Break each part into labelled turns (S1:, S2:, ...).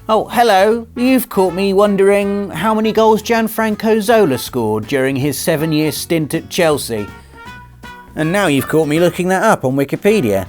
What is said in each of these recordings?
S1: Oh, hello. You've caught me wondering how many goals Gianfranco Zola scored during his 7-year stint at Chelsea. And now you've caught me looking that up on Wikipedia.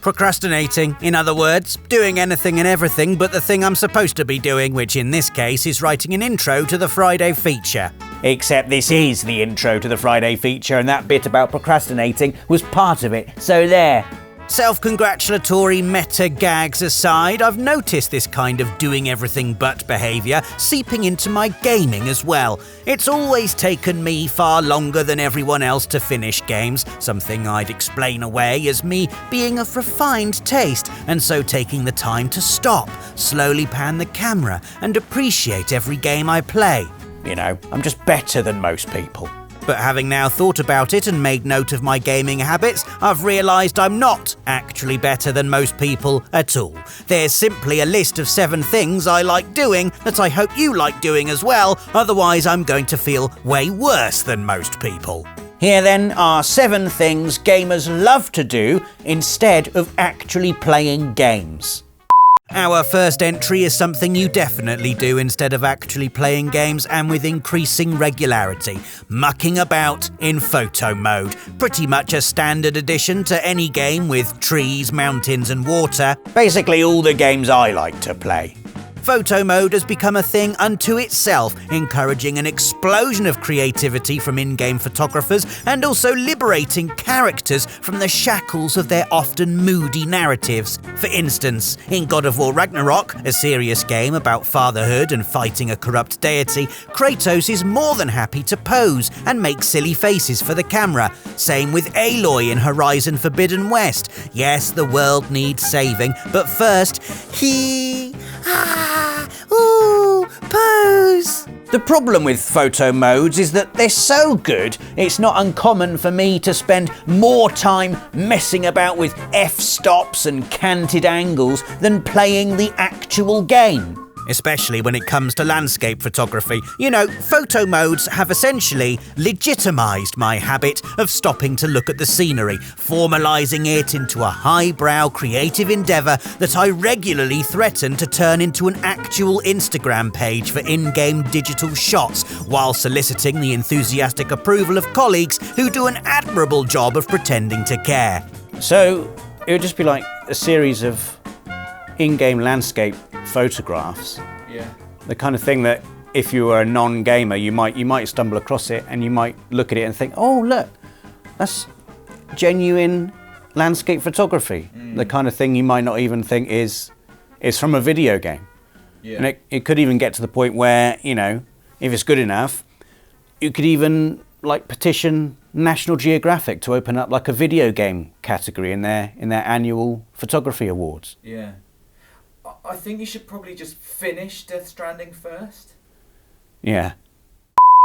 S2: Procrastinating, in other words, doing anything and everything but the thing I'm supposed to be doing, which in this case is writing an intro to the Friday feature.
S1: Except this is the intro to the Friday feature, and that bit about procrastinating was part of it, so there.
S2: Self-congratulatory meta gags aside, I've noticed this kind of doing everything but behaviour seeping into my gaming as well. It's always taken me far longer than everyone else to finish games, something I'd explain away as me being of refined taste, and so taking the time to stop, slowly pan the camera, and appreciate every game I play.
S1: You know, I'm just better than most people.
S2: But having now thought about it and made note of my gaming habits, I've realised I'm not actually better than most people at all. There's simply a list of 7 things I like doing that I hope you like doing as well, otherwise I'm going to feel way worse than most people.
S1: Here then are 7 things gamers love to do instead of actually playing games.
S2: Our first entry is something you definitely do instead of actually playing games, and with increasing regularity. Mucking about in photo mode. Pretty much a standard addition to any game with trees, mountains and water.
S1: Basically all the games I like to play.
S2: Photo mode has become a thing unto itself, encouraging an explosion of creativity from in-game photographers and also liberating characters from the shackles of their often moody narratives. For instance, in God of War Ragnarok, a serious game about fatherhood and fighting a corrupt deity, Kratos is more than happy to pose and make silly faces for the camera. Same with Aloy in Horizon Forbidden West. Yes, the world needs saving, but first, pose!
S1: The problem with photo modes is that they're so good, it's not uncommon for me to spend more time messing about with f-stops and canted angles than playing the actual game.
S2: Especially when it comes to landscape photography. You know, photo modes have essentially legitimised my habit of stopping to look at the scenery, formalising it into a highbrow creative endeavour that I regularly threaten to turn into an actual Instagram page for in-game digital shots, while soliciting the enthusiastic approval of colleagues who do an admirable job of pretending to care.
S1: So, it would just be like a series of in-game landscape photographs.
S3: Yeah.
S1: The kind of thing that if you were a non-gamer, you might stumble across it and you might look at it and think, oh look, that's genuine landscape photography. The kind of thing you might not even think is from a video game.
S3: Yeah.
S1: And it could even get to the point where, you know, if it's good enough, you could even like petition National Geographic to open up like a video game category in their annual photography awards.
S3: Yeah. I think you should probably just finish Death Stranding first.
S1: Yeah.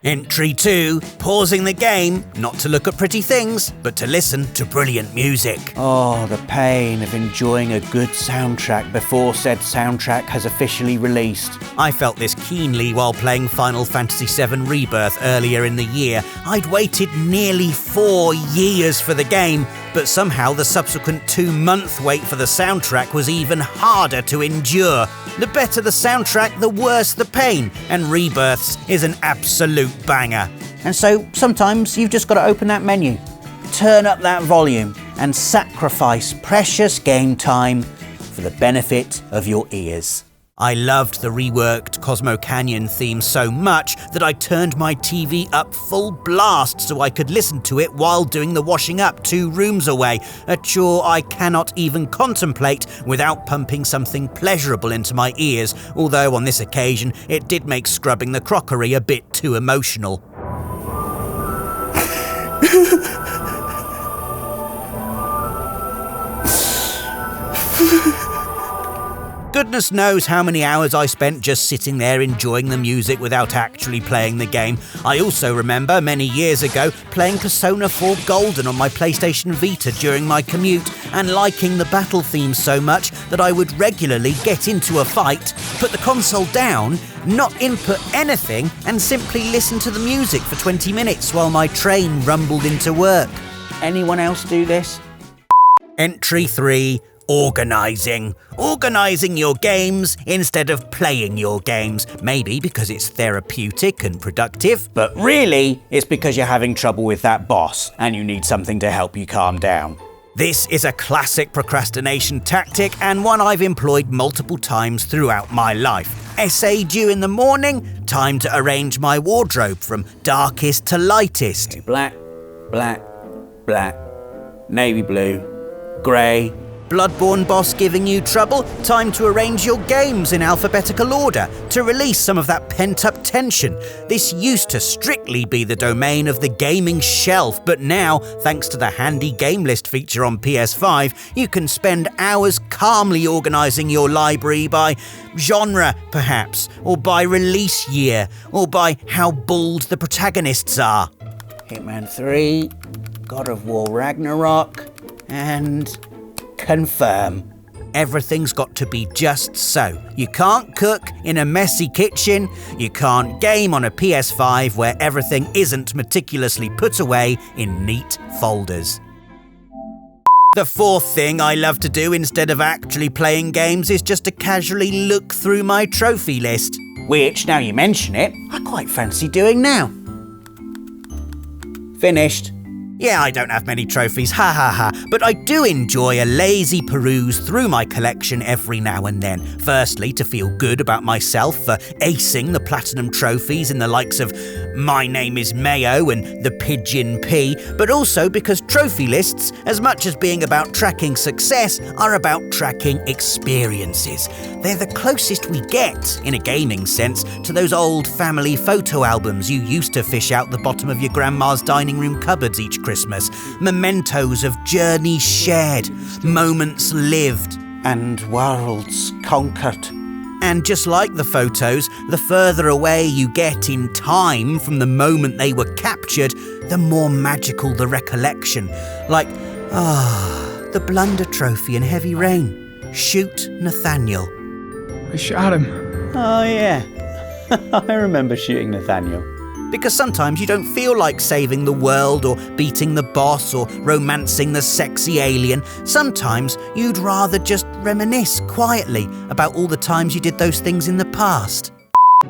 S2: Entry 2, pausing the game, not to look at pretty things, but to listen to brilliant music.
S1: Oh, the pain of enjoying a good soundtrack before said soundtrack has officially released.
S2: I felt this keenly while playing Final Fantasy VII Rebirth earlier in the year. I'd waited nearly 4 years for the game, but somehow the subsequent 2-month wait for the soundtrack was even harder to endure. The better the soundtrack, the worse the pain, and Rebirths is an absolute banger.
S1: And so sometimes you've just got to open that menu, turn up that volume, and sacrifice precious game time for the benefit of your ears.
S2: I loved the reworked Cosmo Canyon theme so much that I turned my TV up full blast so I could listen to it while doing the washing up 2 rooms away, a chore I cannot even contemplate without pumping something pleasurable into my ears, although on this occasion it did make scrubbing the crockery a bit too emotional. Goodness knows how many hours I spent just sitting there enjoying the music without actually playing the game. I also remember many years ago playing Persona 4 Golden on my PlayStation Vita during my commute and liking the battle theme so much that I would regularly get into a fight, put the console down, not input anything and simply listen to the music for 20 minutes while my train rumbled into work.
S1: Anyone else do this?
S2: Entry 3. Organising. Organising your games instead of playing your games. Maybe because it's therapeutic and productive.
S1: But really, it's because you're having trouble with that boss and you need something to help you calm down.
S2: This is a classic procrastination tactic and one I've employed multiple times throughout my life. Essay due in the morning, time to arrange my wardrobe from darkest to lightest.
S1: Black, black, black, navy blue, grey.
S2: Bloodborne boss giving you trouble, time to arrange your games in alphabetical order to release some of that pent-up tension. This used to strictly be the domain of the gaming shelf, but now, thanks to the handy game list feature on PS5, you can spend hours calmly organising your library by genre, perhaps, or by release year, or by how bald the protagonists are.
S1: Hitman 3, God of War Ragnarok, and confirm.
S2: Everything's got to be just so. You can't cook in a messy kitchen. You can't game on a PS5 where everything isn't meticulously put away in neat folders. The fourth thing I love to do instead of actually playing games is just to casually look through my trophy list.
S1: Which, now you mention it, I quite fancy doing now. Finished.
S2: Yeah, I don't have many trophies, ha ha ha, but I do enjoy a lazy peruse through my collection every now and then. Firstly, to feel good about myself for acing the platinum trophies in the likes of My Name is Mayo and The Pigeon P, but also because trophy lists, as much as being about tracking success, are about tracking experiences. They're the closest we get, in a gaming sense, to those old family photo albums you used to fish out the bottom of your grandma's dining room cupboards each Christmas. Mementos of journeys shared, moments lived.
S1: And worlds conquered.
S2: And just like the photos, the further away you get in time from the moment they were captured, the more magical the recollection. Like, the Blunder Trophy in Heavy Rain. Shoot Nathaniel.
S4: I shot him.
S1: Oh yeah, I remember shooting Nathaniel.
S2: Because sometimes you don't feel like saving the world or beating the boss or romancing the sexy alien. Sometimes you'd rather just reminisce quietly about all the times you did those things in the past.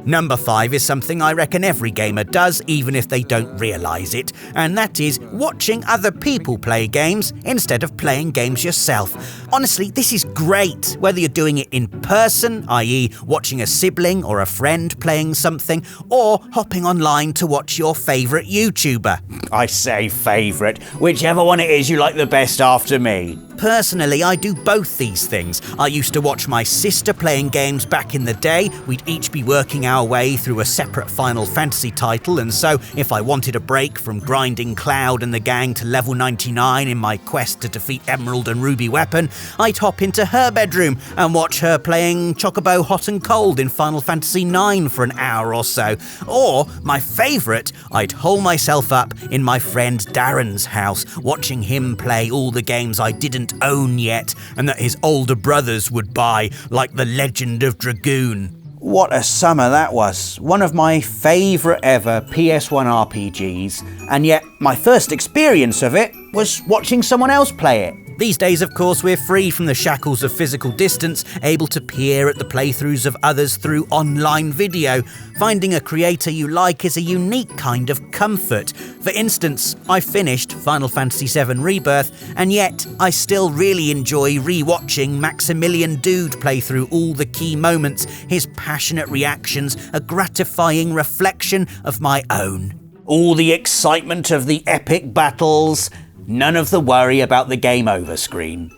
S2: Number 5 is something I reckon every gamer does, even if they don't realise it, and that is watching other people play games instead of playing games yourself. Honestly, this is great, whether you're doing it in person, i.e. watching a sibling or a friend playing something, or hopping online to watch your favourite YouTuber.
S1: I say favourite, whichever one it is you like the best after me.
S2: Personally, I do both these things. I used to watch my sister playing games back in the day. We'd each be working our way through a separate Final Fantasy title, and so if I wanted a break from grinding Cloud and the gang to level 99 in my quest to defeat Emerald and Ruby Weapon, I'd hop into her bedroom and watch her playing Chocobo Hot and Cold in Final Fantasy IX for an hour or so. Or, my favourite, I'd hole myself up in my friend Darren's house, watching him play all the games I didn't own yet and that his older brothers would buy, like The Legend of Dragoon.
S1: What a summer that was. One of my favourite ever PS1 RPGs, and yet my first experience of it was watching someone else play it.
S2: These days, of course, we're free from the shackles of physical distance, able to peer at the playthroughs of others through online video. Finding a creator you like is a unique kind of comfort. For instance, I finished Final Fantasy VII Rebirth, and yet I still really enjoy re-watching Maximilian Dude play through all the key moments, his passionate reactions, a gratifying reflection of my own.
S1: All the excitement of the epic battles, none of the worry about the game over screen.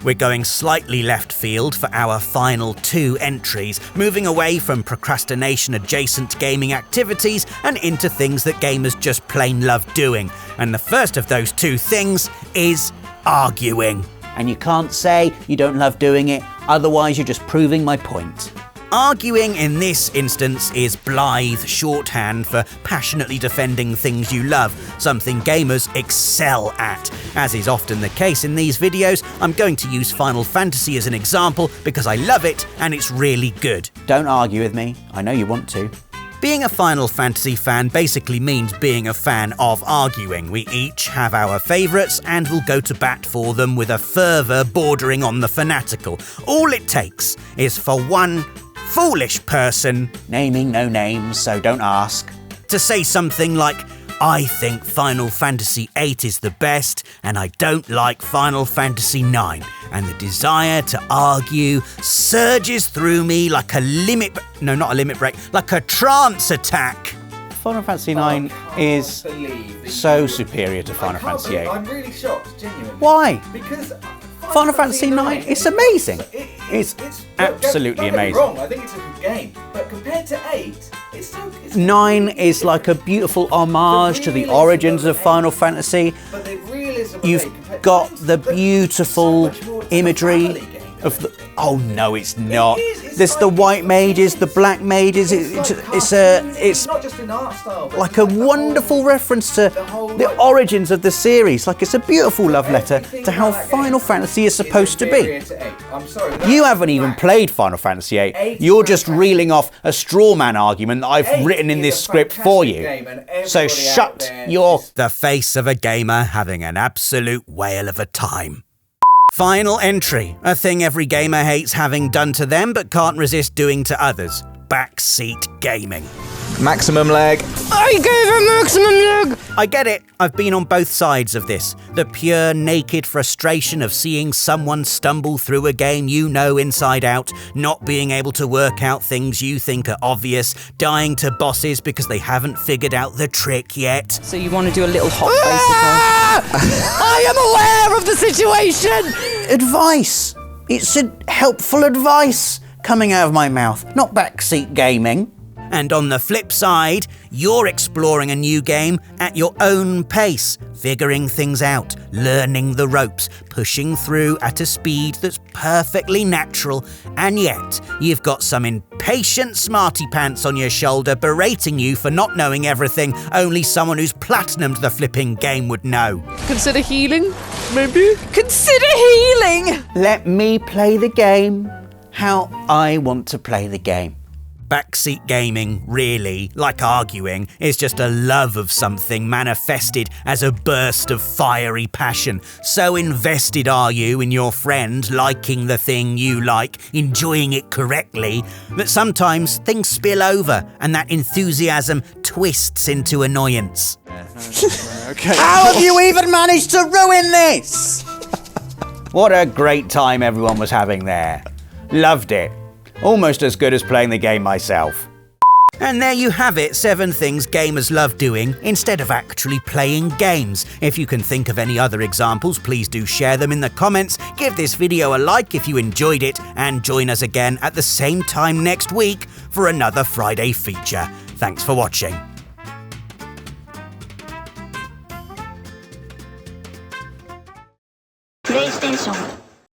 S2: We're going slightly left field for our final 2 entries, moving away from procrastination-adjacent gaming activities and into things that gamers just plain love doing. And the first of those 2 things is arguing.
S1: And you can't say you don't love doing it, otherwise you're just proving my point.
S2: Arguing in this instance is blithe shorthand for passionately defending things you love, something gamers excel at. As is often the case in these videos, I'm going to use Final Fantasy as an example because I love it and it's really good.
S1: Don't argue with me, I know you want to.
S2: Being a Final Fantasy fan basically means being a fan of arguing. We each have our favourites and will go to bat for them with a fervour bordering on the fanatical. All it takes is for one foolish person,
S1: Naming no names, so don't ask,
S2: to say something like, I think Final Fantasy VIII is the best and I don't like Final Fantasy IX. And the desire to argue surges through me like like a trance attack.
S1: Final Fantasy IX is so superior to Final Fantasy VIII.
S3: I'm really shocked, genuinely.
S1: Why?
S3: Because
S1: Final Fantasy IX, it's amazing. It's absolutely
S3: don't get me
S1: amazing.
S3: wrong, I think it's a good game, but compared to 8, it's still...
S1: 9 is like a beautiful homage to the origins of Final Fantasy.
S3: But the realism of
S1: You've
S3: 8 compared
S1: got
S3: to 8
S1: the
S3: is so
S1: beautiful
S3: much more- it's a
S1: imagery
S3: rally game.
S1: of the... Oh no, it's not.
S3: It's
S1: There's the white mages, the black mages. It's
S3: not just an art style, but
S1: like a wonderful reference to the origins of the series. Like it's a beautiful love letter to how Final Fantasy is supposed to be.
S3: I'm sorry.
S1: You haven't even played Final Fantasy VIII. You're just reeling off a straw man argument that I've written in this script for you. So shut your...
S2: The face of a gamer having an absolute whale of a time. Final entry, a thing every gamer hates having done to them but can't resist doing to others. Backseat Gaming.
S5: Maximum lag.
S4: I gave him maximum lag!
S2: I get it, I've been on both sides of this. The pure, naked frustration of seeing someone stumble through a game you know inside out, not being able to work out things you think are obvious, dying to bosses because they haven't figured out the trick yet.
S6: So you want to do a little hop, basically?
S4: I am aware of the situation!
S1: Advice. It's a helpful advice coming out of my mouth, not Backseat Gaming.
S2: And on the flip side, you're exploring a new game at your own pace, figuring things out, learning the ropes, pushing through at a speed that's perfectly natural, and yet you've got some impatient smarty pants on your shoulder berating you for not knowing everything only someone who's platinumed the flipping game would know.
S6: Consider healing, maybe? Consider healing!
S1: Let me play the game how I want to play the game.
S2: Backseat gaming, really, like arguing, is just a love of something manifested as a burst of fiery passion. So invested are you in your friend liking the thing you like, enjoying it correctly, that sometimes things spill over and that enthusiasm twists into annoyance.
S4: Okay.
S1: How have you even managed to ruin this? What a great time everyone was having there. Loved it. Almost as good as playing the game myself.
S2: And there you have it, 7 things gamers love doing instead of actually playing games. If you can think of any other examples, please do share them in the comments. Give this video a like if you enjoyed it, and join us again at the same time next week for another Friday feature. Thanks for watching.
S7: PlayStation